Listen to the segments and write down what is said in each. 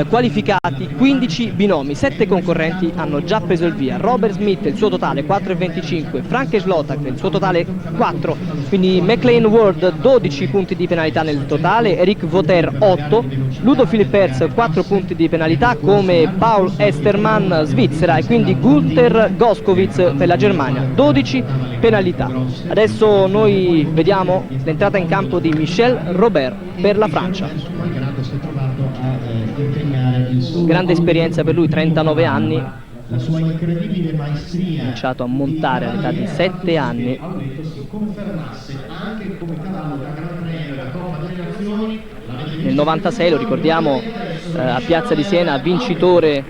qualificati 15 binomi, 7 concorrenti hanno già preso il via. Robert Smith il suo totale 4,25, Frank Slotak il suo totale 4, quindi McLean Ward 12 punti di penalità nel totale, Eric Voter 8, Ludo Philippers 4 punti di penalità come Paul Esterman Svizzera e quindi Gunter Goskowitz per la Germania, 12 penalità. Adesso noi vediamo l'entrata in campo di Michel Robert per la Francia. Grande esperienza per lui, 39 anni, la sua incredibile maestria, ha cominciato a montare all'età di 7 anni. confermasse anche come cavallo da Gran Premio della Coppa delle Nazioni. Nel 96, lo ricordiamo, a Piazza di Siena, vincitore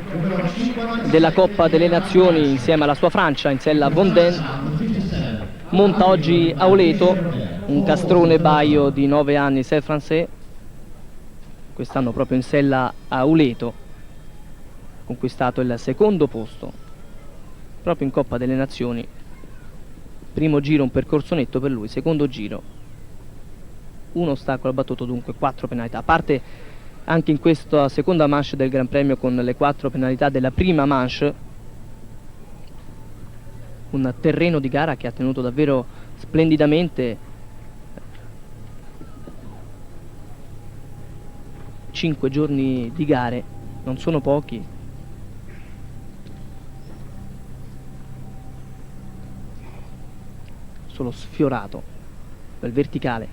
della Coppa delle Nazioni insieme alla sua Francia, in sella Vendée. Monta oggi a Oleto, un castrone baio di 9 anni, C'est Français, quest'anno proprio in sella a Oleto, conquistato il secondo posto proprio in Coppa delle Nazioni. Primo giro un percorso netto per lui, secondo giro un ostacolo battuto, dunque 4 penalità, a parte anche in questa seconda manche del Gran Premio con le 4 penalità della prima manche. Un terreno di gara che ha tenuto davvero splendidamente, 5 giorni di gare non sono pochi. Solo sfiorato dal verticale.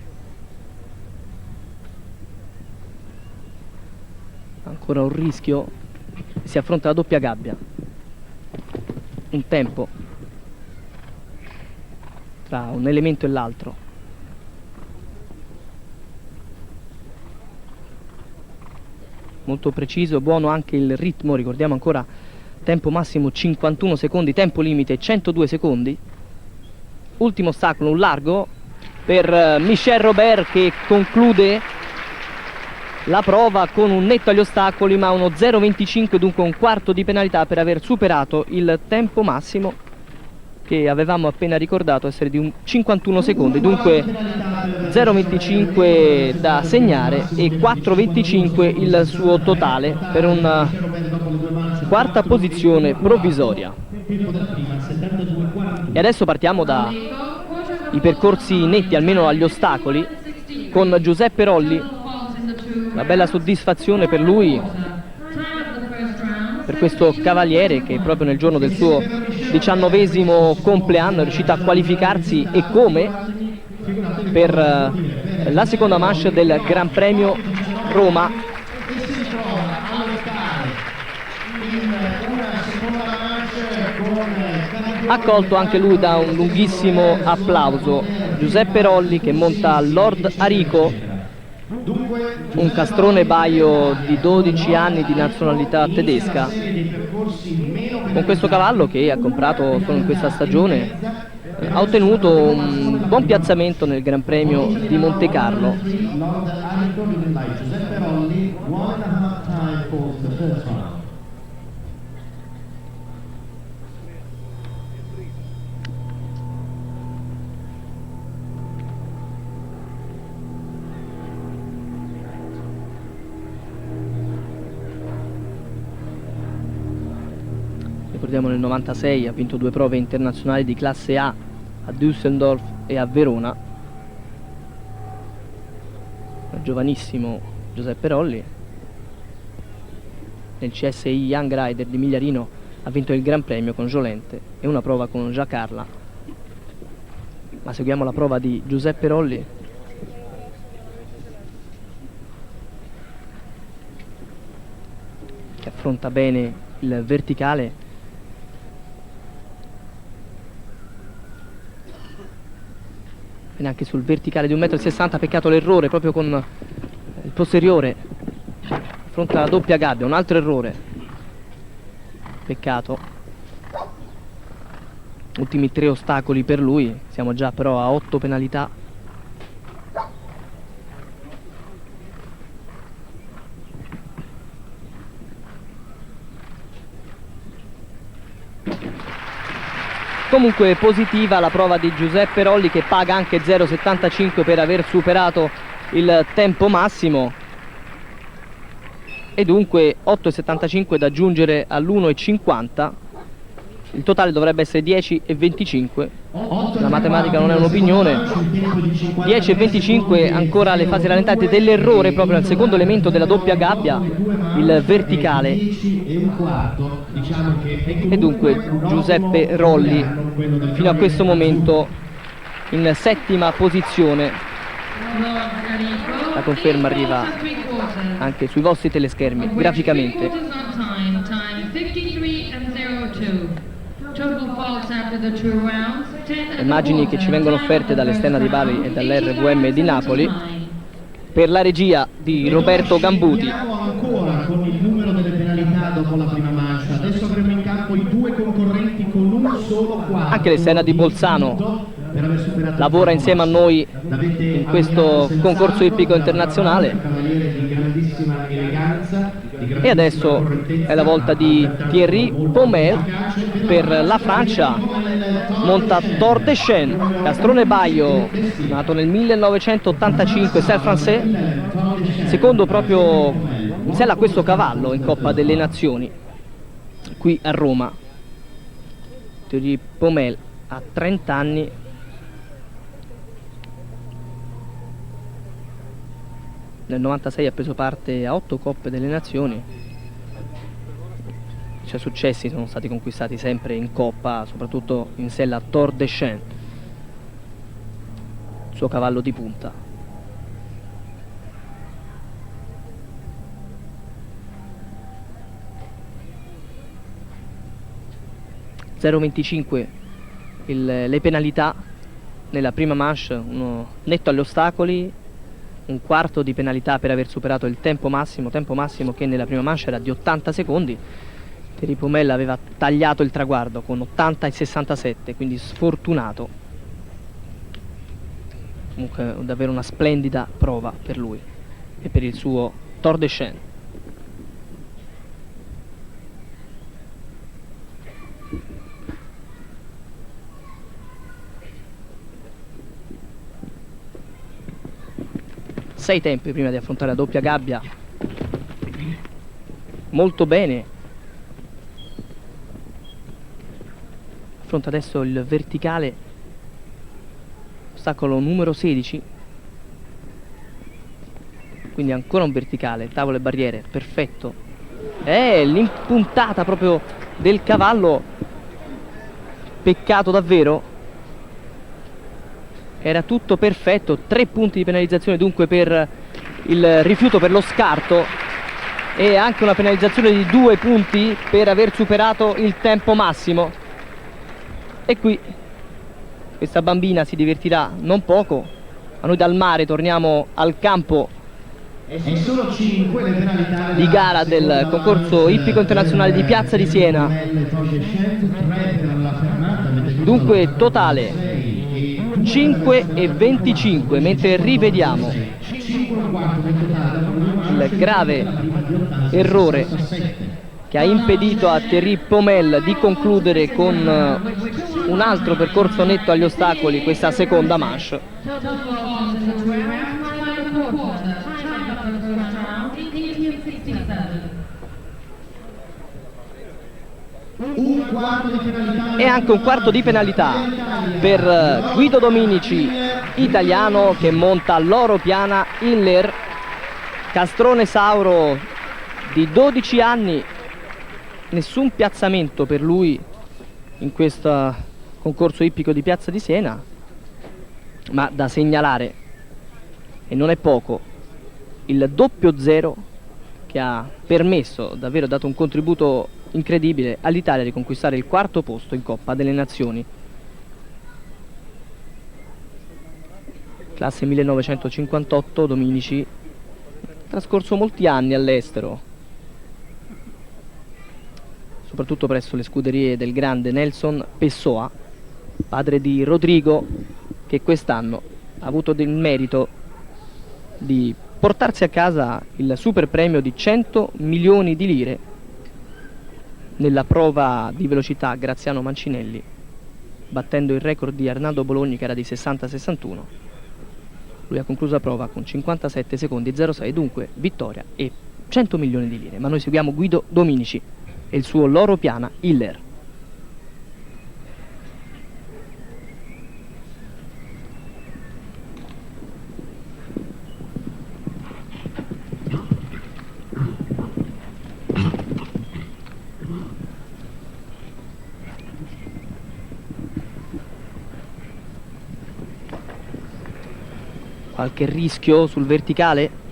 Ancora un rischio, si affronta la doppia gabbia, un tempo tra un elemento e l'altro. Molto preciso, buono anche il ritmo, ricordiamo ancora tempo massimo 51 secondi, tempo limite 102 secondi. Ultimo ostacolo, un largo per Michel Robert, che conclude la prova con un netto agli ostacoli ma uno 0,25, dunque un quarto di penalità per aver superato il tempo massimo che avevamo appena ricordato essere di 51 secondi, dunque 0,25 da segnare e 4,25 il suo totale per una quarta posizione provvisoria. E adesso partiamo dai percorsi netti, almeno agli ostacoli, con Giuseppe Rolli. Una bella soddisfazione per lui, per questo cavaliere che proprio nel giorno del suo 19° compleanno è riuscito a qualificarsi, e come, per la seconda manche del Gran Premio Roma. Accolto anche lui da un lunghissimo applauso. Giuseppe Rolli che monta Lord Arico, un castrone baio di 12 anni di nazionalità tedesca. Con questo cavallo, che ha comprato solo in questa stagione, ha ottenuto un buon piazzamento nel Gran Premio di Monte Carlo. Ricordiamo, nel 96 ha vinto 2 prove internazionali di classe A Düsseldorf e a Verona. Un giovanissimo Giuseppe Rolli. Nel CSI Young Rider di Migliarino ha vinto il Gran Premio con Jolente e una prova con Giacarla. Ma seguiamo la prova di Giuseppe Rolli. Che affronta bene il verticale. Viene anche sul verticale di 1,60 m, peccato l'errore proprio con il posteriore. Affronta la doppia gabbia, un altro errore. Peccato. Ultimi 3 ostacoli per lui, siamo già però a 8 penalità. Comunque positiva la prova di Giuseppe Rolli, che paga anche 0,75 per aver superato il tempo massimo. e dunque 8,75 da aggiungere all'1,50. Il totale dovrebbe essere 10,25. La matematica non è un'opinione. 10,25 ancora le fasi rallentate dell'errore proprio nel secondo elemento della doppia gabbia, il verticale. E dunque Giuseppe Rolli fino a questo momento in settima posizione. La conferma arriva anche sui vostri teleschermi graficamente. Immagini che ci vengono offerte dall'Esterna di Bari e dall'RVM di Napoli per la regia di Roberto Gambuti. Ancora con il numero delle penalità dopo la prima mancia. Adesso avremo in campo i due concorrenti con un solo quarto. Anche l'Esterna di Bolzano lavora insieme a noi in questo concorso ippico internazionale. E adesso è la volta di Thierry Pomel per la Francia. Monta Tor de Chêne, Castrone Baio, nato nel 1985, Stade Français, secondo proprio in sella a questo cavallo in Coppa delle Nazioni qui a Roma. Thierry Pomel ha 30 anni. Nel 96 ha preso parte a 8 Coppe delle Nazioni. I suoi successi sono stati conquistati sempre in Coppa, soprattutto in sella a Tor de Chêne, il suo cavallo di punta. (0,25) le penalità nella prima manche, uno netto agli ostacoli, un quarto di penalità per aver superato il tempo massimo che nella prima manche era di 80 secondi. Thierry Pomel aveva tagliato il traguardo con 80 e 67, quindi sfortunato. Comunque davvero una splendida prova per lui e per il suo Tor de Chêne. Sei tempi prima di affrontare la doppia gabbia. Molto bene. Affronta adesso il verticale, ostacolo numero 16, quindi ancora un verticale, tavole e barriere, perfetto. L'impuntata proprio del cavallo, peccato davvero. Era tutto perfetto, 3 punti di penalizzazione dunque per il rifiuto, per lo scarto, e anche una penalizzazione di 2 punti per aver superato il tempo massimo. E qui questa bambina si divertirà non poco, ma noi dal mare torniamo al campo di gara del concorso ippico internazionale di Piazza di Siena. Dunque totale 5,25, mentre rivediamo il grave errore che ha impedito a Thierry Pomel di concludere con un altro percorso netto agli ostacoli questa seconda manche. E anche un quarto di penalità per Guido Dominici, italiano, che monta l'Oro Piana Hiller, castrone sauro di 12 anni. Nessun piazzamento per lui in questo concorso ippico di Piazza di Siena, ma da segnalare, e non è poco, il doppio zero che ha permesso, davvero dato un contributo incredibile all'Italia di conquistare il 4° posto in Coppa delle Nazioni. Classe 1958, Dominici, trascorso molti anni all'estero, soprattutto presso le scuderie del grande Nelson Pessoa, padre di Rodrigo, che quest'anno ha avuto il merito di portarsi a casa il super premio di 100 milioni di lire nella prova di velocità Graziano Mancinelli, battendo il record di Arnaldo Bologni, che era di 60-61. Lui ha concluso la prova con 57 secondi 06, dunque vittoria e 100 milioni di lire. Ma noi seguiamo Guido Dominici e il suo Loro Piana Hiller. Qualche rischio sul verticale.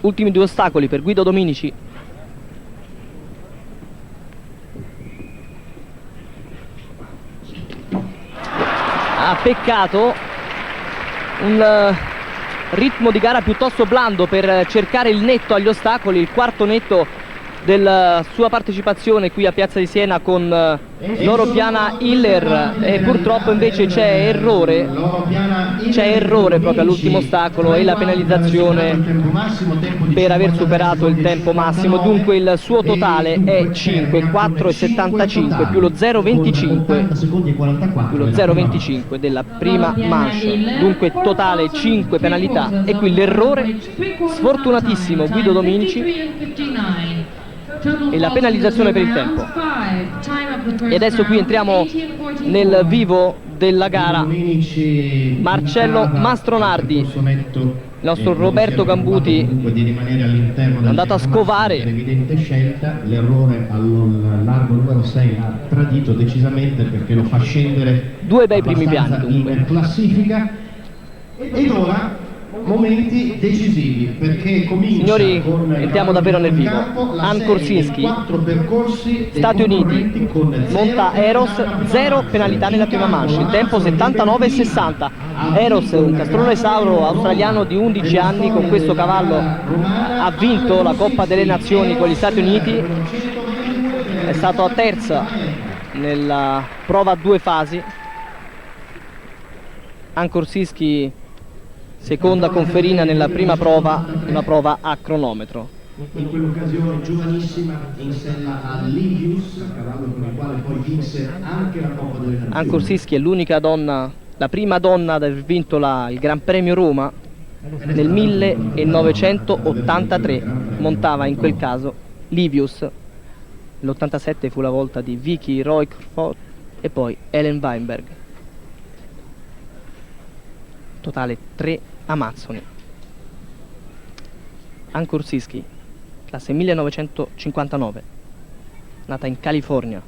Ultimi 2 ostacoli per Guido Dominici. Peccato. Un ritmo di gara piuttosto blando per cercare il netto agli ostacoli, il quarto netto della sua partecipazione qui a Piazza di Siena con Loro Piana Hiller, e purtroppo invece c'è errore proprio all'ultimo ostacolo e la penalizzazione per aver superato il tempo massimo. Dunque il suo totale è 5,4,75 più lo 0,25 della prima manche. Dunque totale 5 penalità, e qui l'errore sfortunatissimo Guido Dominici e la penalizzazione per il tempo. E adesso qui entriamo nel vivo della gara. Marcello Mastronardi, il nostro Roberto Gambuti, è andato a scovare. Evidente scelta, l'errore al largo numero 6 ha tradito decisamente, perché lo fa scendere 2 bei primi piani dunque in classifica. Ed ora momenti decisivi, perché comincia, signori, entriamo davvero nel vivo. Ann Korsinski, Stati Uniti, monta Eros, 0 penalità nella prima manche, il tempo 79,60. Eros, un castrone sauro australiano di 11 anni, con questo cavallo ha vinto la Coppa delle Nazioni con gli Stati Uniti, è stato a terza nella prova a 2 fasi. Ann Korsinski seconda conferina nella prima prova, una prova a cronometro. In quell'occasione giovanissima in sella a Livius, cavallo con il quale poi vinse anche la Coppa delle Nazioni. Ann Korsinski è l'unica donna, la prima donna ad aver vinto il Gran Premio Roma nel 1983. Montava in quel caso Livius. L'87 fu la volta di Vicky Roycroft e poi Ellen Weinberg. Totale 3 amazzoni. Ann Korsinski, classe 1959, nata in California.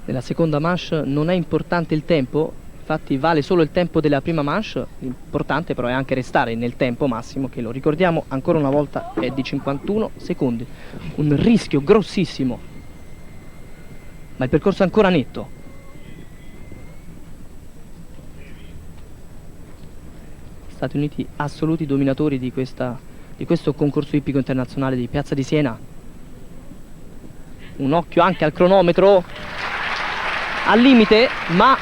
Nella seconda manche non è importante il tempo, infatti vale solo il tempo della prima manche, l'importante però è anche restare nel tempo massimo, che lo ricordiamo ancora una volta è di 51 secondi. Un rischio grossissimo, ma il percorso è ancora netto. Stati Uniti assoluti dominatori di questo concorso ippico internazionale di Piazza di Siena. Un occhio anche al cronometro, al limite, ma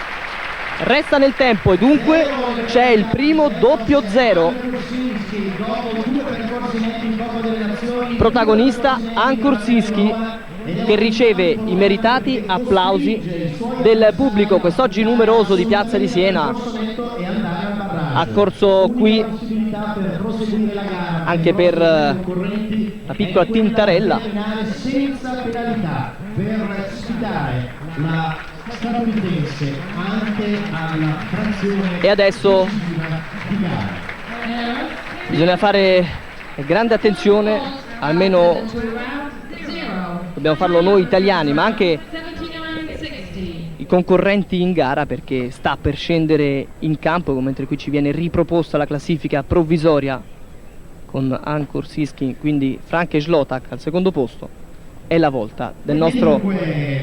resta nel tempo, e dunque c'è il primo doppio 0. Protagonista Ann Korsinski, che riceve i meritati applausi del pubblico quest'oggi numeroso di Piazza di Siena. Ha corso qui anche per la piccola Tintarella. Senza penalità per sfidare la statunitense anche alla frazione. E adesso bisogna fare grande attenzione, almeno dobbiamo farlo noi italiani, ma anche i concorrenti in gara, perché sta per scendere in campo, mentre qui ci viene riproposta la classifica provvisoria con Ann Korsinski, quindi Franke Schlotak al secondo posto. È la volta del nostro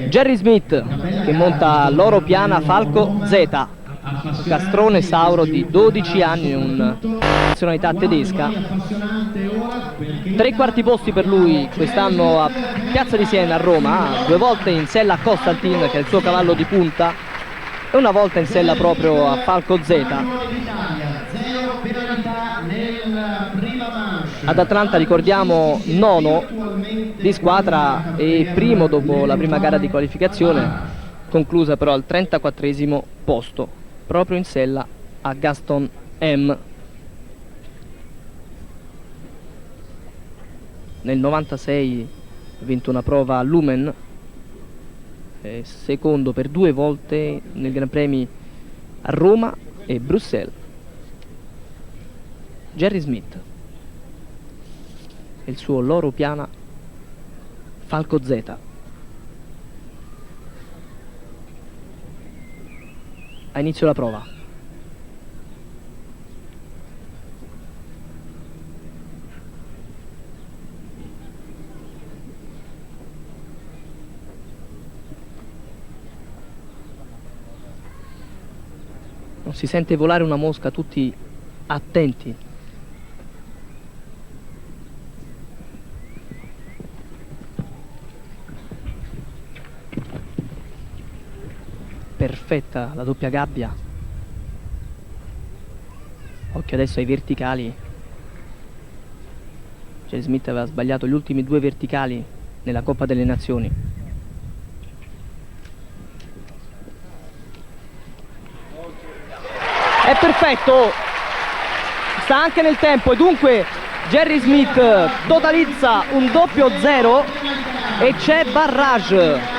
Jerry Smith, che monta Loro Piana Falco Z, castrone sauro di 12 anni, una nazionalità tedesca. 3 quarti posti per lui quest'anno a Piazza di Siena a Roma, 2 volte in sella a Constantin, che è il suo cavallo di punta, e una volta in sella proprio a Falco Z. Ad Atlanta, ricordiamo, nono di squadra e primo dopo la prima gara di qualificazione, conclusa però al 34esimo posto, proprio in sella a Gaston M. Nel 96 ha vinto una prova a Lumen, secondo per 2 volte nel Gran Premi a Roma e Bruxelles. Jerry Smith e il suo Loro Piana Falco Z. A inizio la prova. Non si sente volare una mosca, tutti attenti. Perfetta la doppia gabbia. Occhio adesso ai verticali. Jerry Smith aveva sbagliato gli ultimi 2 verticali nella Coppa delle Nazioni. È perfetto, sta anche nel tempo e dunque Jerry Smith totalizza un doppio 0 e c'è barrage.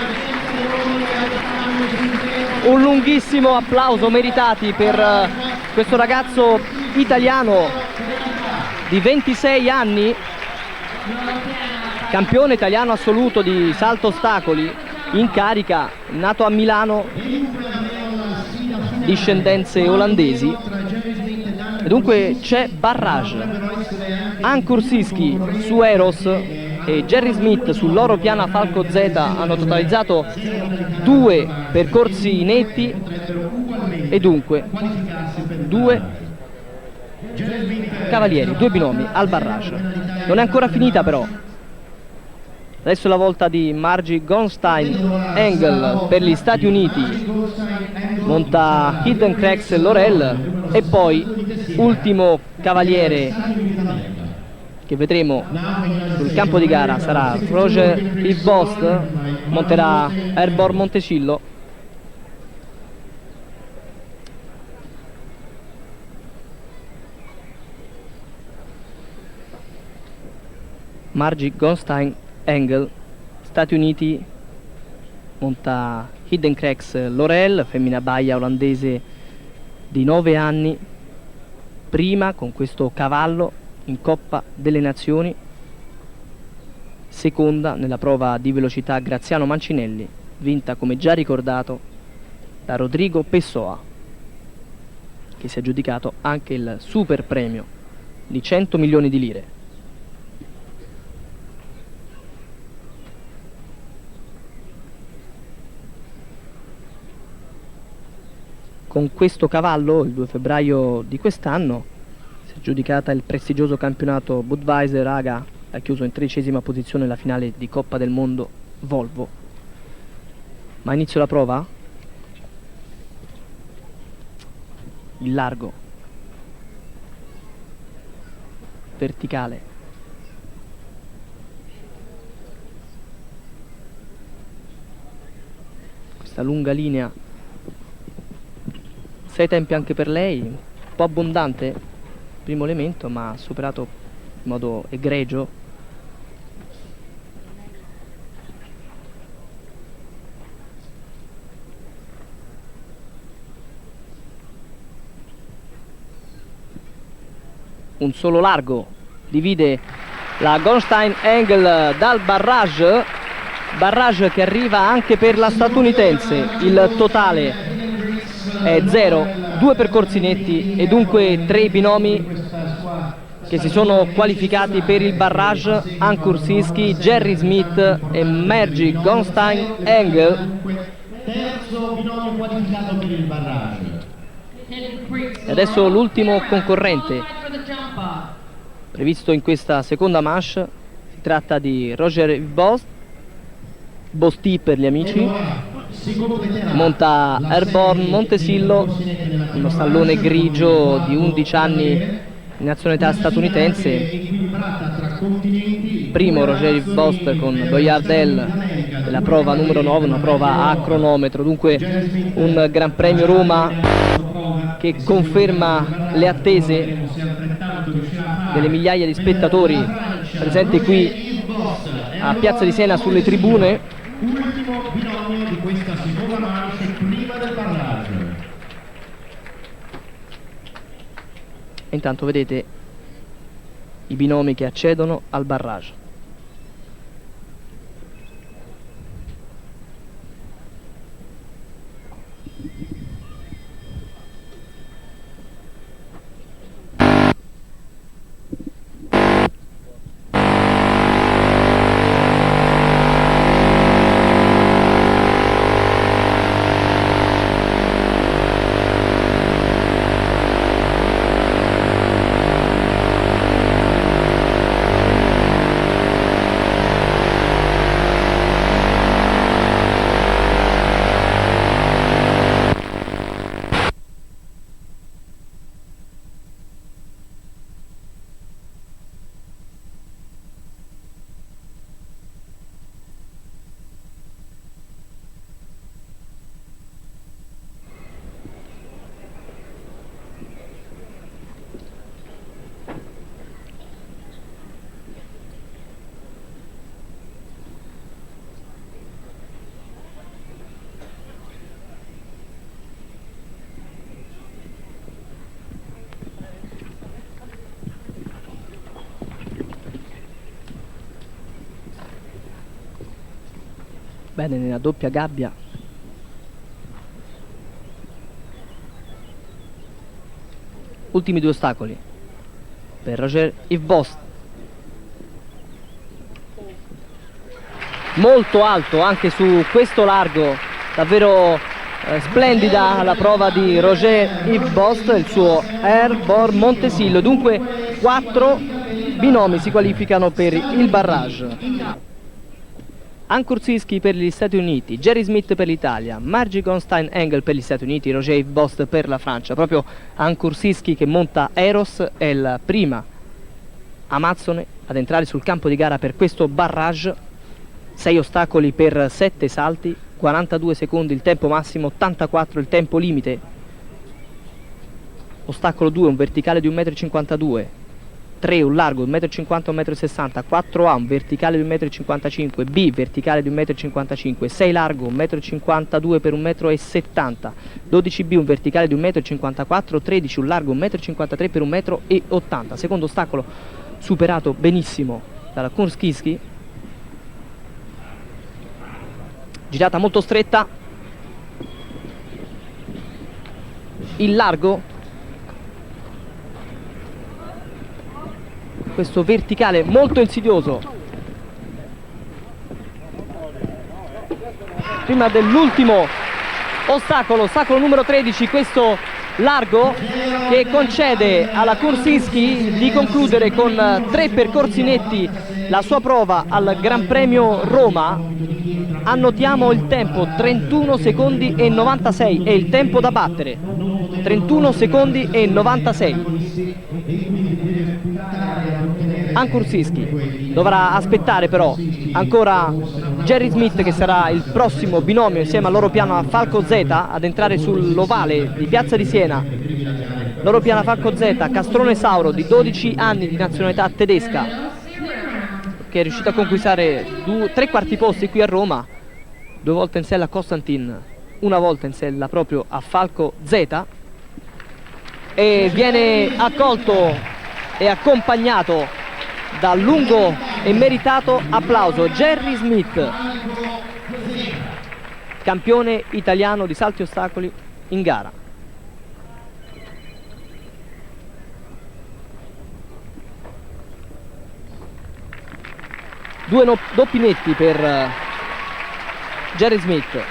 Un lunghissimo applauso meritati per questo ragazzo italiano di 26 anni, campione italiano assoluto di salto ostacoli in carica, nato a Milano, discendenze olandesi. E dunque c'è barrage. Ankur Siski su Eros e Jerry Smith sul Loro Piana Falco Z hanno totalizzato 2 percorsi netti e dunque 2 cavalieri, 2 binomi al barrage. Non è ancora finita però. Adesso è la volta di Margie Gonstein Engel per gli Stati Uniti, monta Hidden Cracks Laurel e poi ultimo cavaliere che vedremo sul campo di gara sarà Roger Ibost, monterà Airborne Montecillo. Margie Gonstein Engel, Stati Uniti, monta Hidden Cracks Laurel, femmina baia olandese di 9 anni, prima con questo cavallo in Coppa delle Nazioni, seconda nella prova di velocità Graziano Mancinelli, vinta come già ricordato da Rodrigo Pessoa, che si è aggiudicato anche il super premio di 100 milioni di lire. Con questo cavallo, il 2 febbraio di quest'anno, si è aggiudicata il prestigioso campionato Budweiser AGA, ha chiuso in 13ª posizione la finale di Coppa del Mondo Volvo. Ma inizio la prova? Il largo, verticale, questa lunga linea, 6 tempi anche per lei, un po' abbondante primo elemento, ma ha superato in modo egregio. Un solo largo divide la Gonstein Engel dal barrage che arriva anche per la statunitense. Il totale è 0, 2 percorsi netti e dunque 3 binomi che si sono qualificati per il barrage: Ankur Siski, Jerry Smith e Margie Gonstein Engel. Terzo binomio qualificato per il barrage. E adesso l'ultimo concorrente previsto in questa seconda manche, si tratta di Roger Bosti per gli amici, monta Airborne Montesillo, uno stallone grigio di 11 anni in nazionalità statunitense. Primo Roger Bost con Boyardel della prova numero 9, una prova a cronometro, dunque un Gran Premio Roma che conferma le attese delle migliaia di spettatori presenti qui a Piazza di Siena sulle tribune. Ultimo binomio di questa seconda manche prima del barrage. E intanto vedete i binomi che accedono al barrage. Bene, nella doppia gabbia ultimi due ostacoli per Roger Yves Bost, molto alto anche su questo largo, davvero splendida la prova di Roger Yves Bost, il suo Airborne Montesillo. Dunque 4 binomi si qualificano per il barrage. Ankursiski per gli Stati Uniti, Jerry Smith per l'Italia, Margie Gonstein Engel per gli Stati Uniti, Roger Yves Bost per la Francia. Proprio Ankursiski che monta Eros è la prima amazzone ad entrare sul campo di gara per questo barrage. 6 ostacoli per 7 salti, 42 secondi il tempo massimo, 84 il tempo limite. Ostacolo 2, un verticale di 1,52 m, 3 un largo di 1,50 m, 1,60 m, 4A un verticale di 1,55 m, B verticale di 1,55 m, 6 largo 1,52 m per 1,70 m, 12B un verticale di 1,54 m, 13 un largo 1,53 m per 1,80 m. Secondo ostacolo superato benissimo dalla Kurskiski, girata molto stretta, il largo, questo verticale molto insidioso prima dell'ultimo ostacolo, ostacolo numero 13, questo largo che concede alla Kursinski di concludere con 3 percorsi netti la sua prova al Gran Premio Roma. Annotiamo il tempo, 31 secondi e 96 è il tempo da battere, 31 secondi e 96. Ankursiski dovrà aspettare però ancora Jerry Smith, che sarà il prossimo binomio insieme al loro piano Falco Z ad entrare sull'ovale di Piazza di Siena. Loro piano Falco Z, Castrone Sauro di 12 anni di nazionalità tedesca, che è riuscito a conquistare 3 quarti posti qui a Roma, 2 volte in sella a Constantin, 1 volta in sella proprio a Falco Z, e viene accolto e accompagnato dal lungo e meritato applauso. Jerry Smith, campione italiano di salti ostacoli in gara. Due doppi netti per Jerry Smith.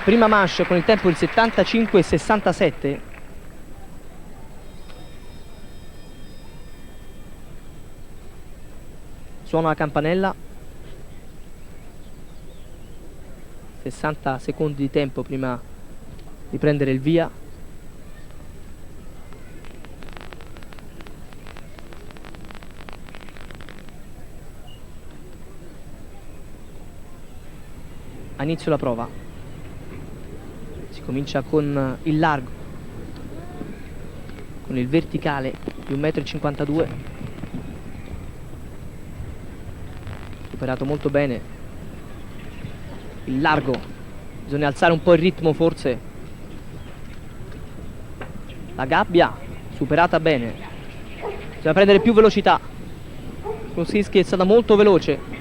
Prima manche con il tempo di 75,67. Suona la campanella, 60 secondi di tempo prima di prendere il via. a inizio la prova. Si comincia con il largo, con il verticale di 1,52 m, superato molto bene il largo. Bisogna alzare un po' il ritmo forse. La gabbia superata bene, bisogna prendere più velocità. Kruszyński è stata molto veloce.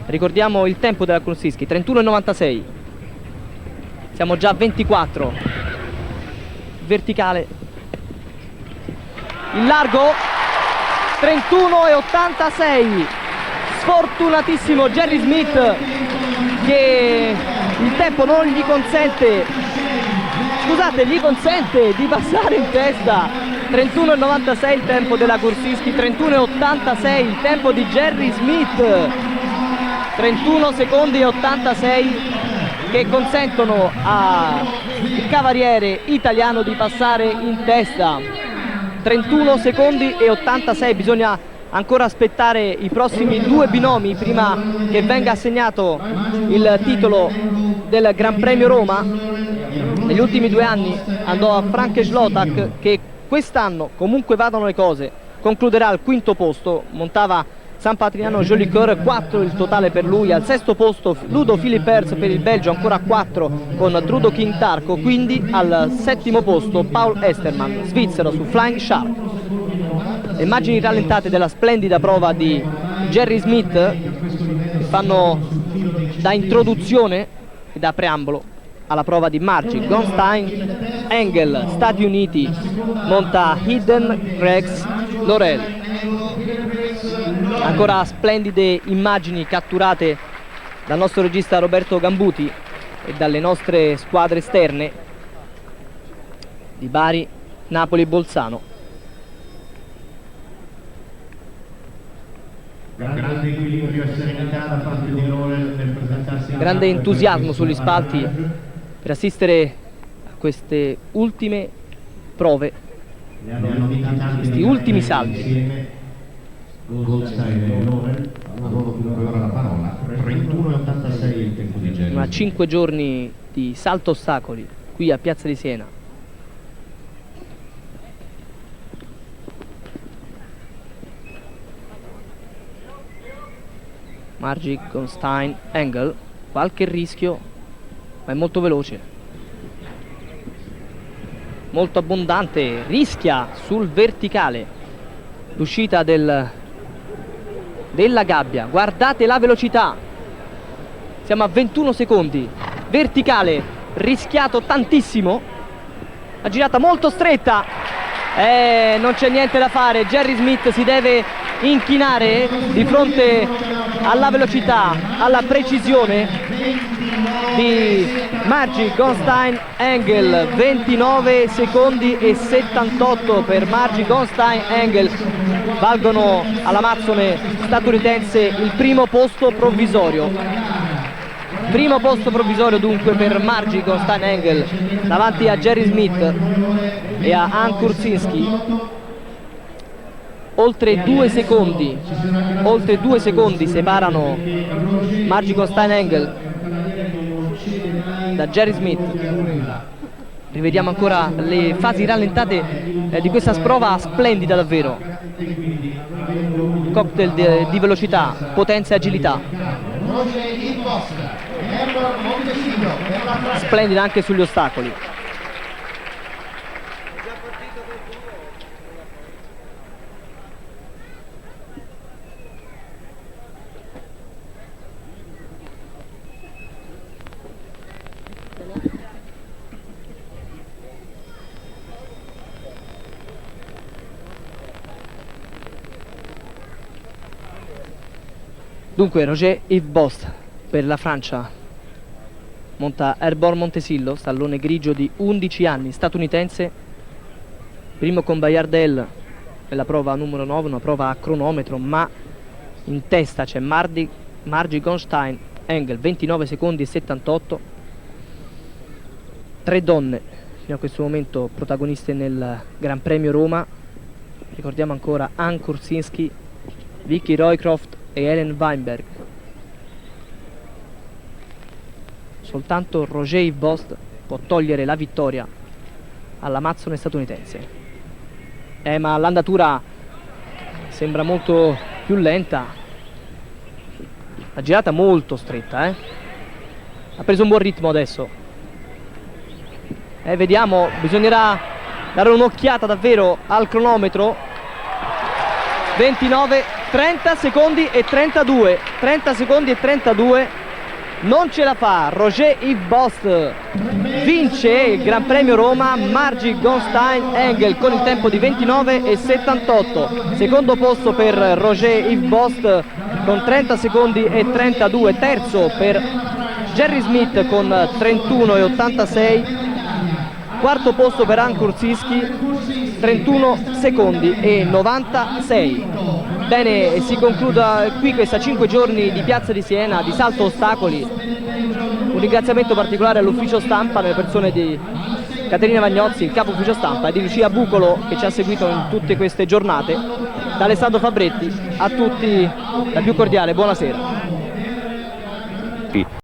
Ricordiamo il tempo della Kruszyński, 31,96. Siamo già a 24. Verticale, il largo, 31,86. Sfortunatissimo Jerry Smith, che il tempo non gli consente, scusate, gli consente di passare in testa. 31,96 il tempo della Kruszyński, 31,86 il tempo di Jerry Smith. 31 secondi e 86 che consentono al cavaliere italiano di passare in testa. 31 secondi e 86, bisogna ancora aspettare i prossimi due binomi prima che venga assegnato il titolo del Gran Premio Roma. Negli ultimi 2 anni andò a Frank Schlotak, che quest'anno, comunque vadano le cose, concluderà al 5° posto. Montava San Patrignano Jolicoeur, 4 il totale per lui. Al 6° posto Ludo Philippers per il Belgio, ancora 4 con Trudo King Tarko. Quindi al 7° posto Paul Esterman, svizzero, su Flying Shark. Le immagini rallentate della splendida prova di Jerry Smith, che fanno da introduzione e da preambolo alla prova di Margie Gonstein Engel, Stati Uniti. Monta Hidden Rex Laurel. Ancora splendide immagini catturate dal nostro regista Roberto Gambuti e dalle nostre squadre esterne di Bari, Napoli e Bolzano. Grande equilibrio e serenità da parte di Laurel nel presentarsi. Grande entusiasmo sugli spalti per assistere a queste ultime prove, questi ultimi salti. Goldstein e Laurel, a loro dunque ora la parola. 31,86 il tempo di Jerry. Ma 5 giorni di salto ostacoli qui a Piazza di Siena. Margie Gonstein Engel, qualche rischio, ma è molto veloce, molto abbondante, rischia sul verticale. L'uscita della gabbia, guardate la velocità, siamo a 21 secondi, verticale, rischiato tantissimo, la girata molto stretta, non c'è niente da fare. Jerry Smith si deve inchinare di fronte alla velocità, alla precisione di Margie Gonstein Engel. 29 secondi e 78 per Margie Gonstein Engel, valgono all'Amazzone statunitense il primo posto provvisorio. Primo posto provvisorio dunque per Margie Gonstein Engel davanti a Jerry Smith e a Ann Kruszyński. Oltre 2 secondi separano Margie Gonstein Engel da Jerry Smith. Rivediamo ancora le fasi rallentate di questa sprova splendida davvero. Cocktail di velocità, potenza e agilità. Splendida anche sugli ostacoli. Dunque Roger Yves Bost per la Francia monta Airborne Montesillo, stallone grigio di 11 anni, statunitense, primo con Bayardel nella prova numero 9, una prova a cronometro, ma in testa c'è Margie Gonstein Engel, 29 secondi e 78. 3 donne fino a questo momento protagoniste nel Gran Premio Roma. Ricordiamo ancora Ann Kruszyński, Vicky Roycroft e Ellen Weinberg. soltanto Roger Yves Bost può togliere la vittoria all'amazzone statunitense. Ma l'andatura sembra molto più lenta, la girata molto stretta, ha preso un buon ritmo adesso. Vediamo, bisognerà dare un'occhiata davvero al cronometro. 29, 30 secondi e 32, 30 secondi e 32, non ce la fa. Roger Yves Bost vince il Gran Premio Roma, Margit Gonstein-Engel con il tempo di 29 e 78. Secondo posto per Roger Yves Bost con 30 secondi e 32, terzo per Jerry Smith con 31 e 86, quarto posto per Anne Kurczynski, 31 secondi e 96. Bene, si concluda qui questa 5 giorni di Piazza di Siena, di salto ostacoli. Un ringraziamento particolare all'ufficio stampa, nelle persone di Caterina Vagnozzi, il capo ufficio stampa, e di Lucia Bucolo, che ci ha seguito in tutte queste giornate. Da Alessandro Fabretti a tutti la più cordiale buonasera.